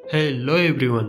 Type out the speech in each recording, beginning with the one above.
Hello everyone.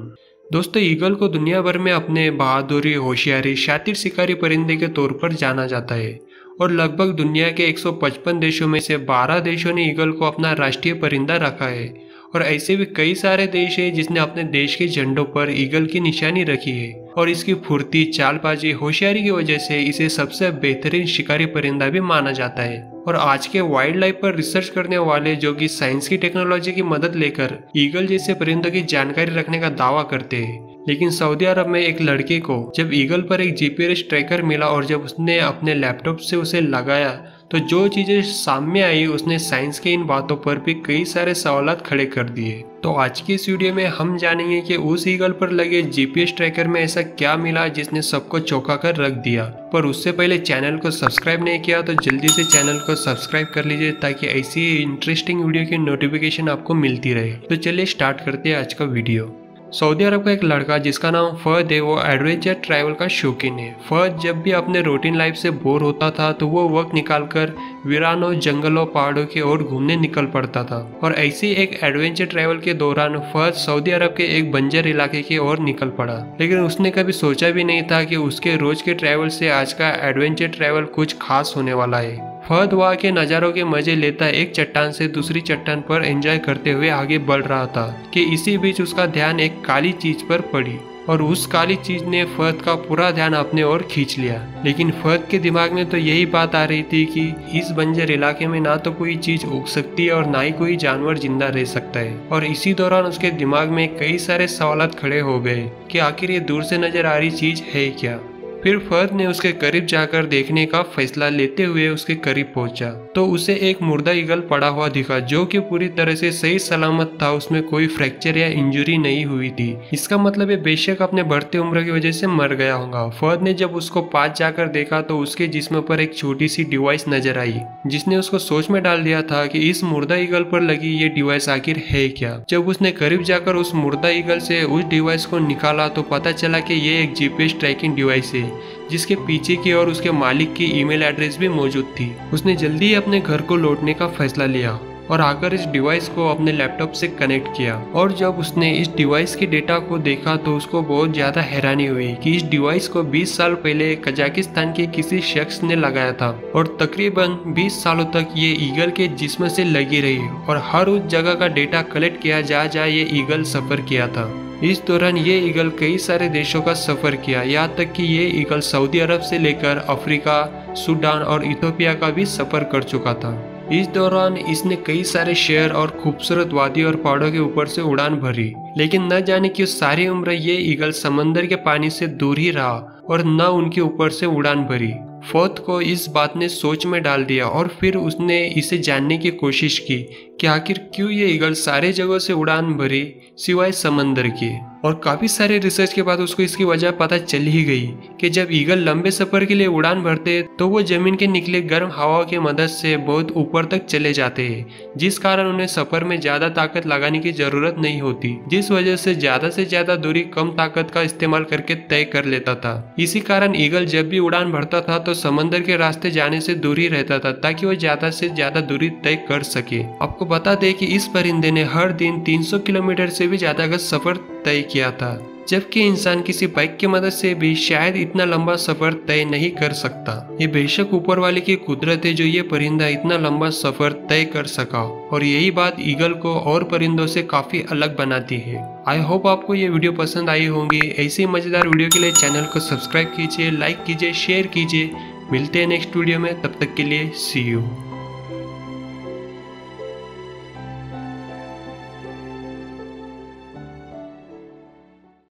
दोस्तों, eagle को दुनिया भर में अपने बहादुरी, होशियारी, शातिर शिकारी परिंदे के तौर पर जाना जाता है और लगभग दुनिया के 155 देशों में से 12 देशों ने ईगल को अपना राष्ट्रीय परिंदा रखा है। और ऐसे भी कई सारे देश हैं जिसने अपने देश के झंडों पर ईगल की निशानी रखी है और इसकी फुर्ती, चालबाजी, होशियारी की वजह से इसे सबसे बेहतरीन शिकारी परिंदा भी माना जाता है। और आज के वाइल्ड लाइफ पर रिसर्च करने वाले जो कि साइंस की टेक्नोलॉजी की मदद लेकर ईगल जैसे परिंदों की जानकारी रखने का दावा करते हैं, लेकिन सऊदी अरब में एक लड़के को जब ईगल पर एक जीपीएस ट्रैकर मिला और जब उसने अपने लैपटॉप से उसे लगाया तो जो चीजें सामने आई उसने साइंस के इन बातों पर भी कई सारे सवालात खड़े कर दिए। तो आज की इस वीडियो में हम जानेंगे कि उस ईगल पर लगे जीपीएस ट्रैकर में ऐसा क्या मिला जिसने सबको चौंका कर रख दिया। पर उससे पहले चैनल को सब्सक्राइब नहीं किया तो जल्दी से चैनल को सब्सक्राइब कर लीजिए ताकि ऐसी इंटरेस्टिंग वीडियो की नोटिफिकेशन आपको मिलती रहे। तो चलिए स्टार्ट करते हैं आज का वीडियो। सऊदी अरब का एक लड़का जिसका नाम फहद है, वो एडवेंचर ट्रैवल का शौकीन है। फहद जब भी अपने रूटीन लाइफ से बोर होता था तो वो वक्त निकालकर वीरानों, जंगलों, पहाड़ों की ओर घूमने निकल पड़ता था। और ऐसी एक एडवेंचर ट्रैवल के दौरान फहद सऊदी अरब के एक बंजर इलाके की ओर निकल पड़ा, लेकिन उसने कभी सोचा भी नहीं था कि उसके रोज के ट्रैवल से आज का एडवेंचर ट्रैवल कुछ खास होने वाला है। फहद वहाँ के नज़ारों के मजे लेता एक चट्टान से दूसरी चट्टान पर एंजॉय करते हुए आगे बढ़ रहा था कि इसी बीच उसका ध्यान एक काली चीज पर पड़ी और उस काली चीज ने फहद का पूरा ध्यान अपने ओर खींच लिया। लेकिन फहद के दिमाग में तो यही बात आ रही थी कि इस बंजर इलाके में ना तो कोई चीज उग सकती है और ना ही कोई जानवर जिंदा रह सकता है। और इसी दौरान उसके दिमाग में कई सारे सवालात खड़े हो गए कि आखिर ये दूर से नजर आ रही चीज है क्या। फिर फहद ने उसके करीब जाकर देखने का फैसला लेते हुए उसके करीब पहुंचा तो उसे एक मुर्दा ईगल पड़ा हुआ दिखा जो कि पूरी तरह से सही सलामत था। उसमें कोई फ्रैक्चर या इंजरी नहीं हुई थी। इसका मतलब है बेशक अपने बढ़ते उम्र की वजह से मर गया होगा। फहद ने जब उसको पास जाकर देखा तो उसके जिस्म पर एक छोटी सी डिवाइस नजर आई जिसने उसको सोच में डाल दिया था कि इस मुर्दा ईगल पर लगी ये डिवाइस आखिर है क्या। जब उसने करीब जाकर उस मुर्दा ईगल से उस डिवाइस को निकाला तो पता चला कि ये एक जीपीएस ट्रैकिंग डिवाइस है जिसके पीछे की और उसके मालिक की ईमेल एड्रेस भी मौजूद थी। उसने जल्दी ही अपने घर को लौटने का फैसला लिया और आकर इस डिवाइस को अपने लैपटॉप से कनेक्ट किया। और जब उसने इस डिवाइस के डेटा को देखा तो उसको बहुत ज्यादा हैरानी हुई कि इस डिवाइस को 20 साल पहले कजाकिस्तान के किसी शख्स ने लगाया था और तकरीबन 20 सालों तक ये ईगल के जिस्म से लगी रही और हर उस जगह का डेटा कलेक्ट किया जहाँ ये ईगल सफर किया था। इस दौरान ये ईगल कई सारे देशों का सफर किया, यहाँ तक कि ये ईगल सऊदी अरब से लेकर अफ्रीका, सूडान और इथियोपिया का भी सफर कर चुका था। इस दौरान इसने कई सारे शहर और खूबसूरत वादी और पहाड़ों के ऊपर से उड़ान भरी, लेकिन न जाने क्यों सारी उम्र ये ईगल समंदर के पानी से दूर ही रहा और न उनके ऊपर से उड़ान भरी। फहद को इस बात ने सोच में डाल दिया और फिर उसने इसे जानने की कोशिश की कि आखिर क्यों ये ईगल सारे जगहों से उड़ान भरी सिवाय समंदर के। और काफी सारे रिसर्च के बाद उसको इसकी वजह पता चल ही गई कि जब ईगल लंबे सफर के लिए उड़ान भरते तो वो जमीन के निकले गर्म हवा की मदद से बहुत ऊपर तक चले जाते हैं, जिस कारण उन्हें सफर में ज्यादा ताकत लगाने की जरूरत नहीं होती, जिस वजह से ज्यादा दूरी कम ताकत का इस्तेमाल करके तय कर लेता था। इसी कारण ईगल जब भी उड़ान भरता था तो समंदर के रास्ते जाने से दूर ही रहता था ताकि वो ज्यादा से ज्यादा दूरी तय कर सके। आपको बता दें कि इस परिंदे ने हर दिन 300 किलोमीटर से भी ज्यादा का सफर तय किया था, जबकि इंसान किसी बाइक की मदद से भी शायद इतना लंबा सफर तय नहीं कर सकता। ये बेशक ऊपर वाले की कुदरत है जो ये परिंदा इतना लंबा सफर तय कर सका और यही बात ईगल को और परिंदों से काफी अलग बनाती है। आई होप आपको ये वीडियो पसंद आई होंगी। ऐसी मजेदार वीडियो के लिए चैनल को सब्सक्राइब कीजिए, लाइक कीजिए, शेयर कीजिए। मिलते हैं नेक्स्ट वीडियो में, तब तक के लिए सी यू।